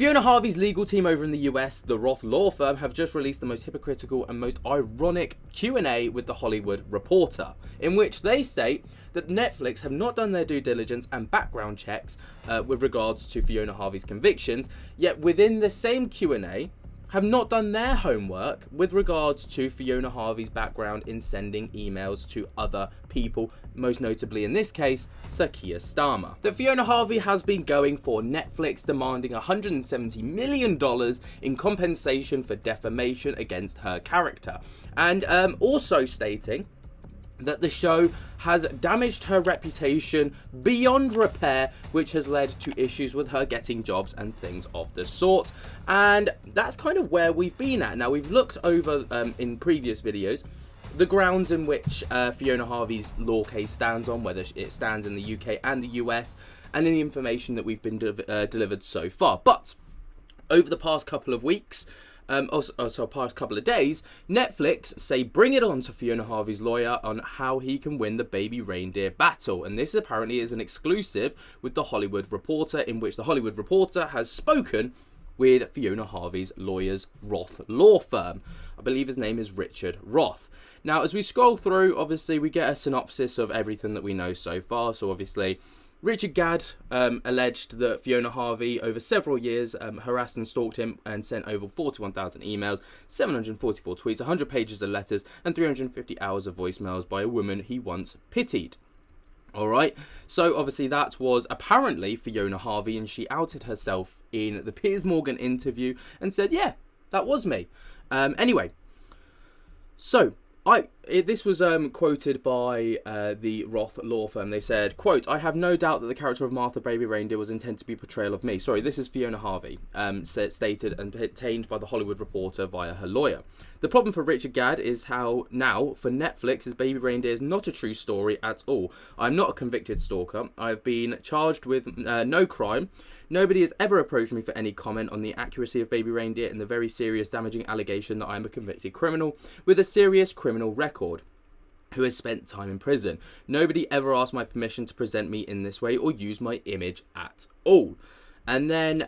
Fiona Harvey's legal team over in the US, the Roth law firm, have just released the most hypocritical and most ironic Q&A with the Hollywood Reporter, in which they state that Netflix have not done their due diligence and background checks with regards to Fiona Harvey's convictions, yet within the same Q&A have not done their homework with regards to Fiona Harvey's background in sending emails to other people, most notably in this case, Sir Keir Starmer. That Fiona Harvey has been going for Netflix demanding $170 million in compensation for defamation against her character, and also stating that the show has damaged her reputation beyond repair, which has led to issues with her getting jobs and things of the sort. And that's kind of where we've been at. Now, we've looked over in previous videos the grounds in which Fiona Harvey's law case stands on, whether it stands in the UK and the US, and in the information that we've been delivered so far. But over the past couple of weeks, also past couple of days, Netflix say bring it on to Fiona Harvey's lawyer on how he can win the baby reindeer battle. And this apparently is an exclusive with the Hollywood Reporter, in which the Hollywood Reporter has spoken with Fiona Harvey's lawyer's Roth law firm. I believe his name is Richard Roth. Now, as we scroll through, obviously we get a synopsis of everything that we know so far. So obviously, Richard Gadd alleged that Fiona Harvey, over several years, harassed and stalked him and sent over 41,000 emails, 744 tweets, 100 pages of letters, and 350 hours of voicemails by a woman he once pitied. Alright, so obviously that was apparently Fiona Harvey, and she outed herself in the Piers Morgan interview and said, yeah, that was me. Anyway, so this was quoted by the Roth law firm. They said, quote, "I have no doubt that the character of Martha Baby Reindeer was intended to be a portrayal of me." Sorry, this is Fiona Harvey, stated and obtained by the Hollywood Reporter via her lawyer. "The problem for Richard Gadd is how now, for Netflix, his Baby Reindeer is not a true story at all. I'm not a convicted stalker. I have been charged with no crime. Nobody has ever approached me for any comment on the accuracy of Baby Reindeer and the very serious damaging allegation that I am a convicted criminal with a serious criminal record who has spent time in prison. Nobody ever asked my permission to present me in this way or use my image at all." And then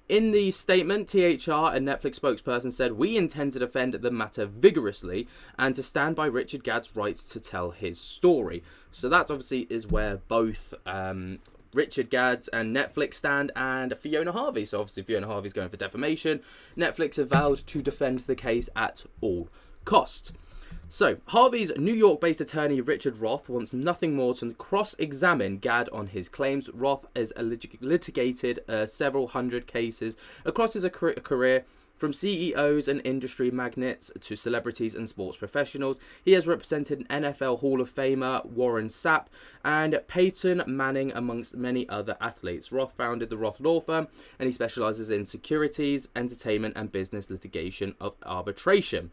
in the statement, THR and Netflix spokesperson said, "We intend to defend the matter vigorously and to stand by Richard Gadd's rights to tell his story." So that obviously is where both Richard Gadd and Netflix stand, and Fiona Harvey. So obviously Fiona Harvey's going for defamation. Netflix have vowed to defend the case at all costs. So, Harvey's New York-based attorney Richard Roth wants nothing more to cross-examine Gadd on his claims. Roth has litigated several hundred cases across his career, from CEOs and industry magnates to celebrities and sports professionals. He has represented NFL Hall of Famer Warren Sapp and Peyton Manning, amongst many other athletes. Roth founded the Roth law firm, and he specializes in securities, entertainment, and business litigation of arbitration.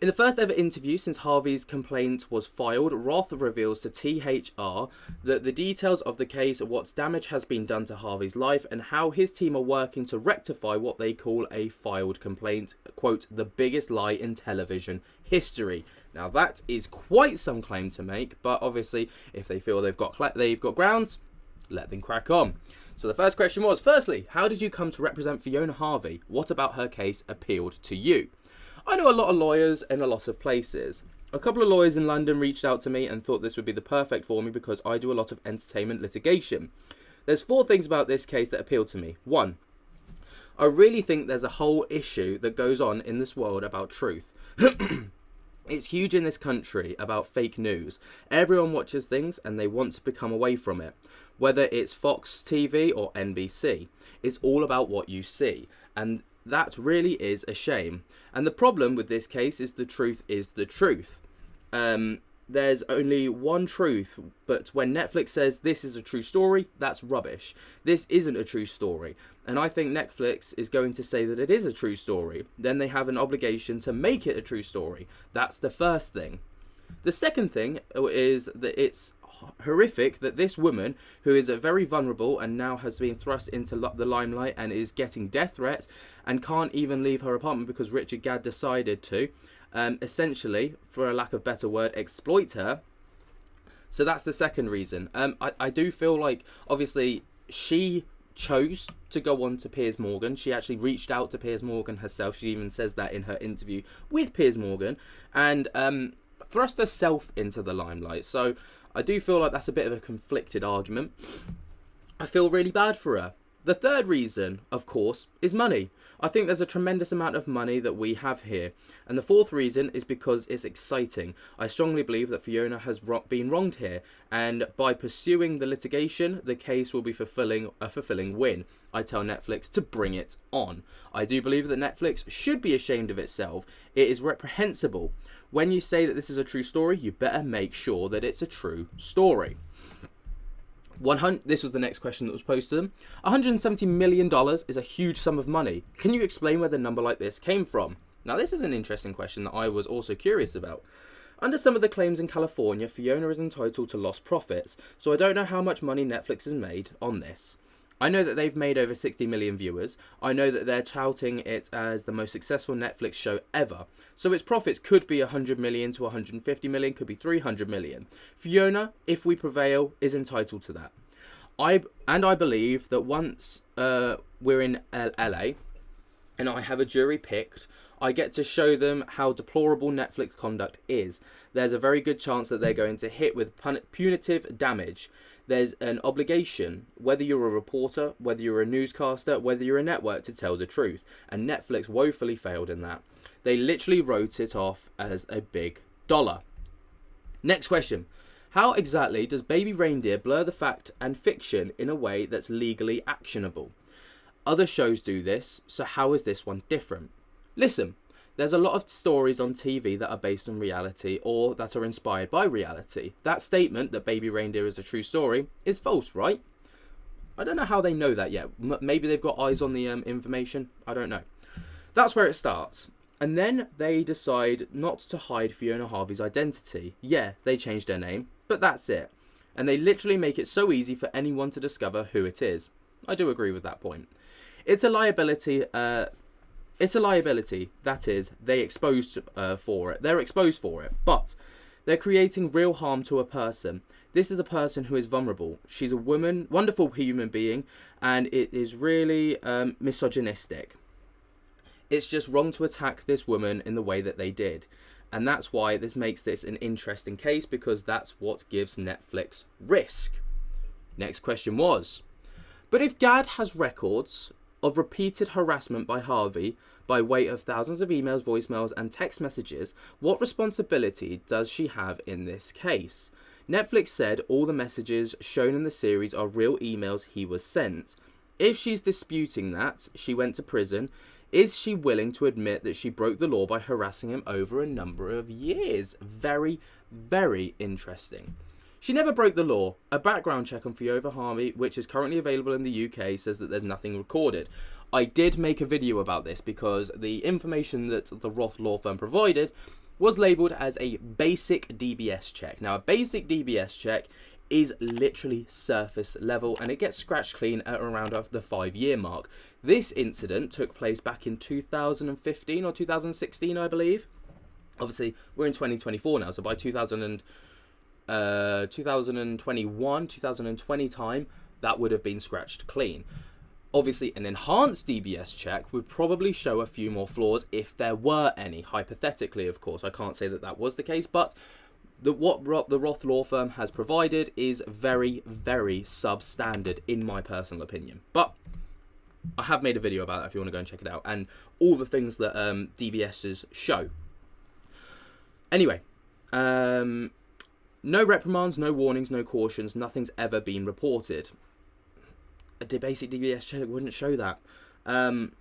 In the first ever interview since Harvey's complaint was filed, Roth reveals to THR that the details of the case, what damage has been done to Harvey's life, and how his team are working to rectify what they call a filed complaint, quote, "the biggest lie in television history." Now that is quite some claim to make, but obviously if they feel they've got grounds, let them crack on. So the first question was, firstly, how did you come to represent Fiona Harvey? What about her case appealed to you? I know a lot of lawyers in a lot of places. A couple of lawyers in London reached out to me and thought this would be the perfect for me because I do a lot of entertainment litigation. There's 4 things about this case that appeal to me. 1, I really think there's a whole issue that goes on in this world about truth. It's huge in this country about fake news. Everyone watches things and they want to become away from it. Whether it's Fox TV or NBC, it's all about what you see. And that really is a shame. And the problem with this case is the truth is the truth. There's only one truth, but when Netflix says this is a true story, that's rubbish. This isn't a true story. And I think Netflix is going to say that it is a true story. Then they have an obligation to make it a true story. That's the first thing. The second thing is that it's horrific that this woman, who is very vulnerable and now has been thrust into the limelight and is getting death threats and can't even leave her apartment because Richard Gadd decided to, essentially, for a lack of better word, exploit her. So that's the second reason. I do feel like, obviously, she chose to go on to Piers Morgan. She actually reached out to Piers Morgan herself. She even says that in her interview with Piers Morgan, and thrust herself into the limelight. So I do feel like that's a bit of a conflicted argument. I feel really bad for her. The third reason, of course, is money. I think there's a tremendous amount of money that we have here. And the fourth reason is because it's exciting. I strongly believe that Fiona has been wronged here, and by pursuing the litigation, the case will be a fulfilling win. I tell Netflix to bring it on. I do believe that Netflix should be ashamed of itself. It is reprehensible. When you say that this is a true story, you better make sure that it's a true story. This was the next question that was posed to them. $170 million is a huge sum of money. Can you explain where the number like this came from? Now, this is an interesting question that I was also curious about. Under some of the claims in California, Fiona is entitled to lost profits, so I don't know how much money Netflix has made on this. I know that they've made over 60 million viewers. I know that they're touting it as the most successful Netflix show ever. So its profits could be 100 million to 150 million, could be 300 million. Fiona, if we prevail, is entitled to that. I believe that once we're in LA and I have a jury picked, I get to show them how deplorable Netflix conduct is. There's a very good chance that they're going to hit with punitive damage. There's an obligation, whether you're a reporter, whether you're a newscaster, whether you're a network, to tell the truth. And Netflix woefully failed in that. They literally wrote it off as a big dollar. Next question. How exactly does Baby Reindeer blur the fact and fiction in a way that's legally actionable? Other shows do this, so how is this one different? Listen. There's a lot of stories on TV that are based on reality or that are inspired by reality. That statement that Baby Reindeer is a true story is false, right? I don't know how they know that yet. Maybe they've got eyes on the information. I don't know. That's where it starts. And then they decide not to hide Fiona Harvey's identity. Yeah, they changed her name, but that's it. And they literally make it so easy for anyone to discover who it is. I do agree with that point. It's a liability. That is, they're exposed for it, but they're creating real harm to a person. This is a person who is vulnerable. She's a woman, wonderful human being, and it is really misogynistic. It's just wrong to attack this woman in the way that they did. And that's why this makes this an interesting case, because that's what gives Netflix risk. Next question was, but if Gad has records of repeated harassment by Harvey by way of thousands of emails, voicemails and text messages, what responsibility does she have in this case? Netflix said all the messages shown in the series are real emails he was sent. If she's disputing that she went to prison, is she willing to admit that she broke the law by harassing him over a number of years? Very, very interesting. She never broke the law. A background check on Fiona Harvey, which is currently available in the UK, says that there's nothing recorded. I did make a video about this because the information that the Roth law firm provided was labelled as a basic DBS check. Now, a basic DBS check is literally surface level, and it gets scratched clean at around the 5-year mark. This incident took place back in 2015 or 2016, I believe. Obviously, we're in 2024 now, so by 2021, 2020 time, that would have been scratched clean. Obviously, an enhanced DBS check would probably show a few more flaws if there were any. Hypothetically, of course, I can't say that that was the case, but what the Roth law firm has provided is very, very substandard, in my personal opinion. But I have made a video about it if you want to go and check it out, and all the things that DBSs show. Anyway, no reprimands, no warnings, no cautions, nothing's ever been reported. A basic DBS check wouldn't show that. And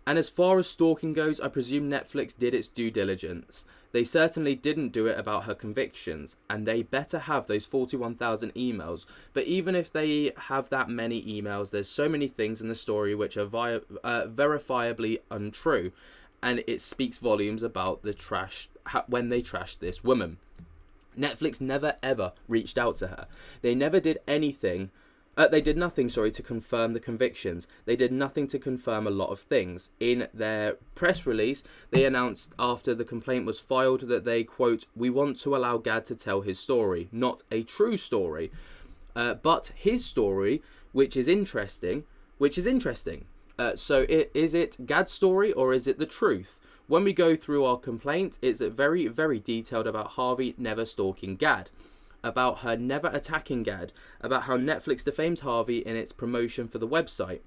as far as stalking goes, I presume Netflix did its due diligence. They certainly didn't do it about her convictions, and they better have those 41,000 emails. But even if they have that many emails, there's so many things in the story which are verifiably untrue, and it speaks volumes about the when they trashed this woman. Netflix never ever reached out to her. They never did anything. They did nothing, to confirm the convictions. They did nothing to confirm a lot of things. In their press release, they announced after the complaint was filed that they, quote, "We want to allow Gad to tell his story, not a true story." But his story, which is interesting, which is interesting. Is it Gad's story or is it the truth? When we go through our complaint, it's very, very detailed about Harvey never stalking Gad, about her never attacking Gad, about how Netflix defamed Harvey in its promotion for the website.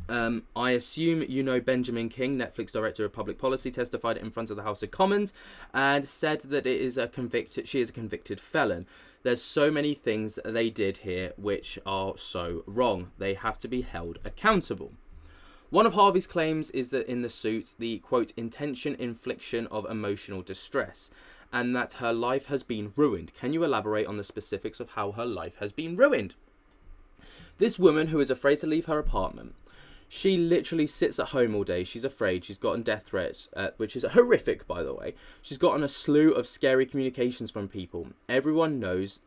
I assume you know Benjamin King, Netflix Director of Public Policy, testified in front of the House of Commons and said that she is a convicted felon. There's so many things they did here which are so wrong. They have to be held accountable. One of Harvey's claims is that in the suit, the, quote, intention infliction of emotional distress, and that her life has been ruined. Can you elaborate on the specifics of how her life has been ruined? This woman who is afraid to leave her apartment, she literally sits at home all day. She's afraid. She's gotten death threats, which is horrific, by the way. She's gotten a slew of scary communications from people. Everyone knows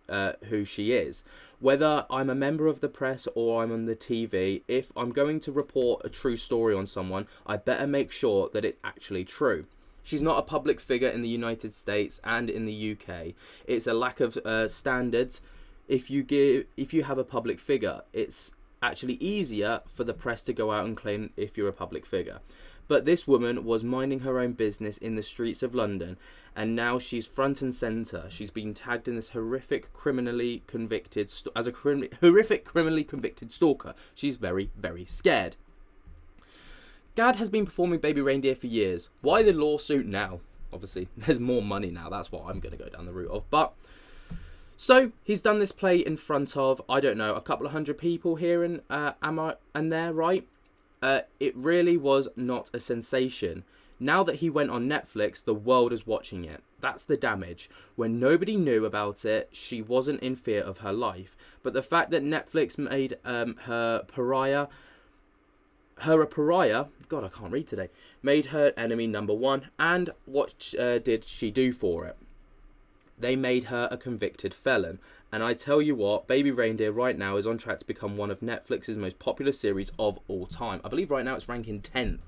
who she is. Whether I'm a member of the press or I'm on the TV, if I'm going to report a true story on someone, I better make sure that it's actually true. She's not a public figure in the United States and in the UK. It's a lack of standards. If you have a public figure, it's actually easier for the press to go out and claim if you're a public figure. But this woman was minding her own business in the streets of London, and now she's front and centre. She's been tagged in this horrific criminally convicted stalker. She's very, very scared. Gad has been performing Baby Reindeer for years. Why the lawsuit now? Obviously, there's more money now. That's what I'm going to go down the route of. But so he's done this play in front of, I don't know, a couple of hundred people here and there, right? It really was not a sensation. Now that he went on Netflix, the world is watching it. That's the damage. When nobody knew about it, she wasn't in fear of her life. But the fact that Netflix made her a pariah, God, I can't read today, made her enemy number one. And what did she do for it? They made her a convicted felon. And I tell you what, Baby Reindeer right now is on track to become one of Netflix's most popular series of all time. I believe right now it's ranking 10th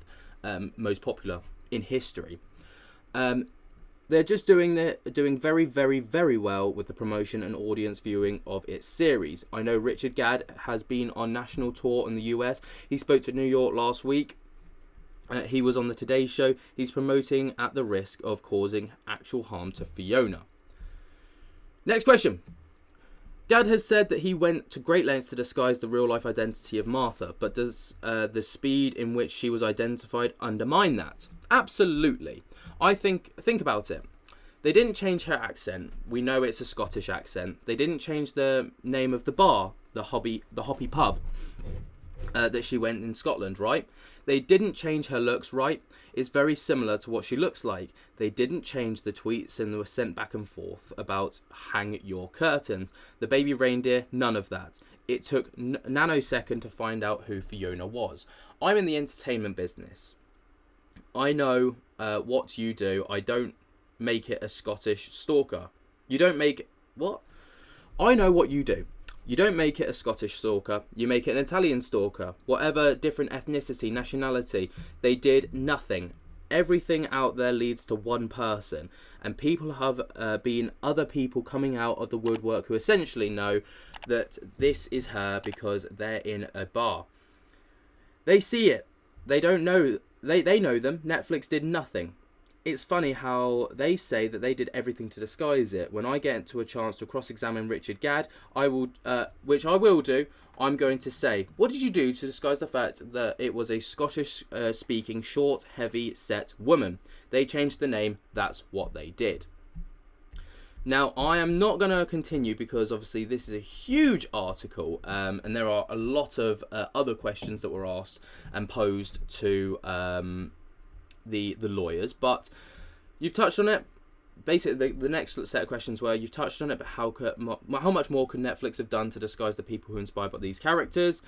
most popular in history. They're just doing very, very, very well with the promotion and audience viewing of its series. I know Richard Gadd has been on national tour in the US. He spoke to New York last week. He was on the Today Show. He's promoting at the risk of causing actual harm to Fiona. Next question. Gadd has said that he went to great lengths to disguise the real-life identity of Martha, but does the speed in which she was identified undermine that? Absolutely. I think about it. They didn't change her accent. We know it's a Scottish accent. They didn't change the name of the bar, the Hoppy Pub, that she went in Scotland, right? They didn't change her looks, right? It's very similar to what she looks like. They didn't change the tweets and they were sent back and forth about hang your curtains. The Baby Reindeer, none of that. It took nanosecond to find out who Fiona was. I'm in the entertainment business. I know what you do. I don't make it a Scottish stalker. You don't make... What? I know what you do. You don't make it a Scottish stalker. You make it an Italian stalker. Whatever different ethnicity, nationality. They did nothing. Everything out there leads to one person. And people have been other people coming out of the woodwork who essentially know that this is her because they're in a bar. They see it. They don't know. They know them. Netflix did nothing. It's funny how they say that they did everything to disguise it. When I get into a chance to cross-examine Richard Gadd, which I will do, I'm going to say, what did you do to disguise the fact that it was a Scottish-speaking, short, heavy-set woman? They changed the name. That's what they did. Now, I am not going to continue because obviously this is a huge article and there are a lot of other questions that were asked and posed to the lawyers, but you've touched on it. Basically, the next set of questions were, you've touched on it, but how much more could Netflix have done to disguise the people who inspired by these characters?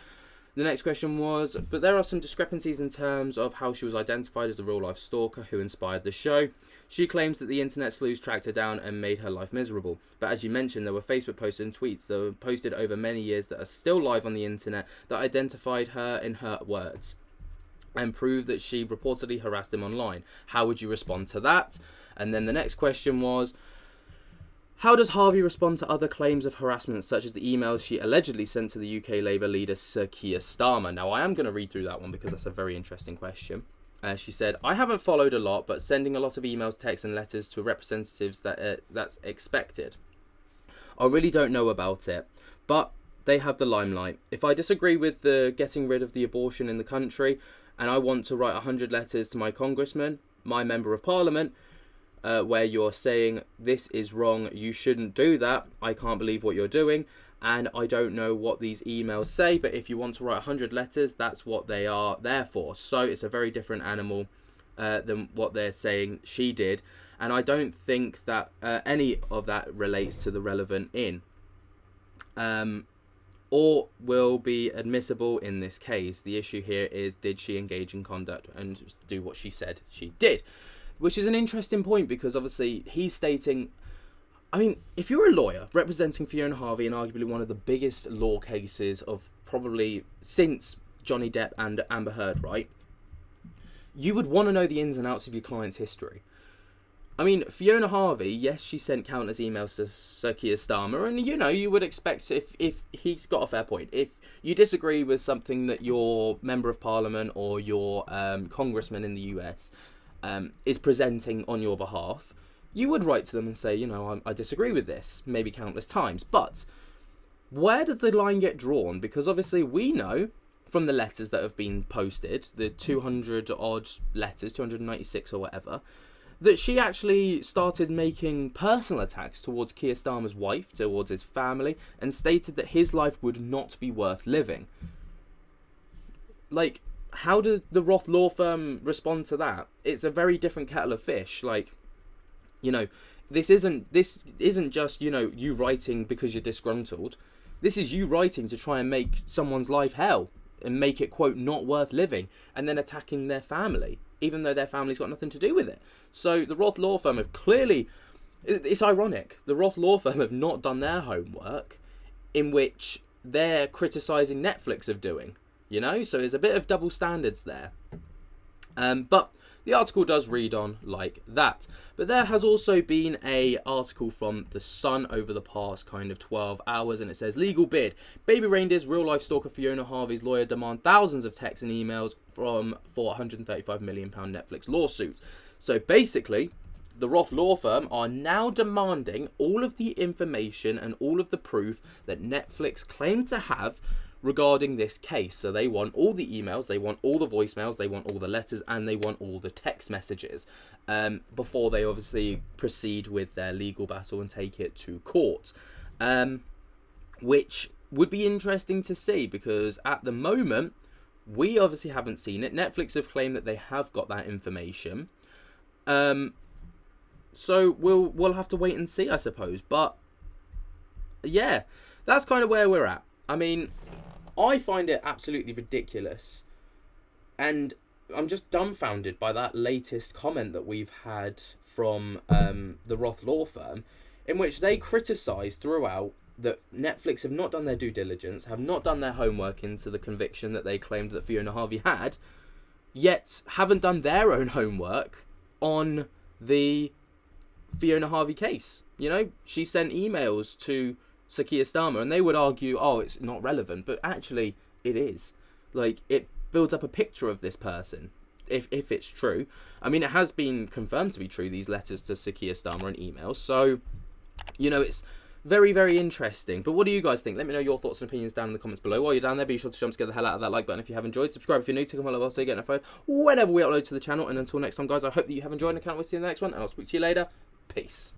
The next question was, but there are some discrepancies in terms of how she was identified as the real-life stalker who inspired the show. She claims that the internet sleuths tracked her down and made her life miserable. But as you mentioned, there were Facebook posts and tweets that were posted over many years that are still live on the internet that identified her in her words and prove that she reportedly harassed him online. How would you respond to that? And then the next question was, How does Harvey respond to other claims of harassment, such as the emails she allegedly sent to the UK Labour leader Sir Keir Starmer? Now, I am going to read through that one because that's a very interesting question. She said, I haven't followed a lot, but sending a lot of emails, texts and letters to representatives that's expected. I really don't know about it, but they have the limelight. If I disagree with the getting rid of the abortion in the country and I want to write 100 letters to my congressman, my member of parliament, where you're saying this is wrong, you shouldn't do that, I can't believe what you're doing, and I don't know what these emails say, but if you want to write 100 letters, that's what they are there for. So it's a very different animal than what they're saying she did, and I don't think that any of that relates to the relevant in or will be admissible in this case. The issue here is, did she engage in conduct and do what she said she did? Which is an interesting point, because obviously he's stating, I mean, if you're a lawyer representing Fiona Harvey in arguably one of the biggest law cases of probably since Johnny Depp and Amber Heard, right? You would want to know the ins and outs of your client's history. I mean, Fiona Harvey, yes, she sent countless emails to Sir Keir Starmer, and you would expect, if he's got a fair point, if you disagree with something that your member of parliament or your congressman in the US is presenting on your behalf, you would write to them and say, I disagree with this, maybe countless times. But where does the line get drawn? Because obviously we know from the letters that have been posted, the 200 odd letters, 296 or whatever, that she actually started making personal attacks towards Keir Starmer's wife, towards his family, and stated that his life would not be worth living. Like, how did the Roth law firm respond to that? It's a very different kettle of fish. Like, this isn't just, you writing because you're disgruntled. This is you writing to try and make someone's life hell and make it, quote, not worth living, and then attacking their family, even though their family's got nothing to do with it. So the Roth law firm have clearly, it's ironic, the Roth law firm have not done their homework, in which they're criticising Netflix of doing, so there's a bit of double standards there. But the article does read on like that. But there has also been a article from The Sun over the past kind of 12 hours, and it says, legal bid. Baby reindeers, real-life stalker Fiona Harvey's lawyer demand thousands of texts and emails for £135 million Netflix lawsuit. So basically, the Roth law firm are now demanding all of the information and all of the proof that Netflix claimed to have regarding this case. So they want all the emails, they want all the voicemails, they want all the letters, and they want all the text messages before they obviously proceed with their legal battle and take it to court, which would be interesting to see, because at the moment we obviously haven't seen it. Netflix have claimed that they have got that information, so we'll have to wait and see, I suppose. But yeah, that's kind of where we're at. I mean, I find it absolutely ridiculous, and I'm just dumbfounded by that latest comment that we've had from the Roth law firm, in which they criticise throughout that Netflix have not done their due diligence, have not done their homework into the conviction that they claimed that Fiona Harvey had, yet haven't done their own homework on the Fiona Harvey case. She sent emails to Sir Keir Starmer, and they would argue, oh, it's not relevant, but actually it is. Like, it builds up a picture of this person, if it's true. I mean, it has been confirmed to be true, these letters to Sir Keir Starmer and emails, so, it's very, very interesting. But what do you guys think? Let me know your thoughts and opinions down in the comments below. While you're down there, be sure to jump to get the hell out of that like button if you have enjoyed. Subscribe if you're new, tick on my little bell so you get notified whenever we upload to the channel. And until next time, guys, I hope that you have enjoyed, and I can't wait to see you in the next one, and I'll speak to you later. Peace.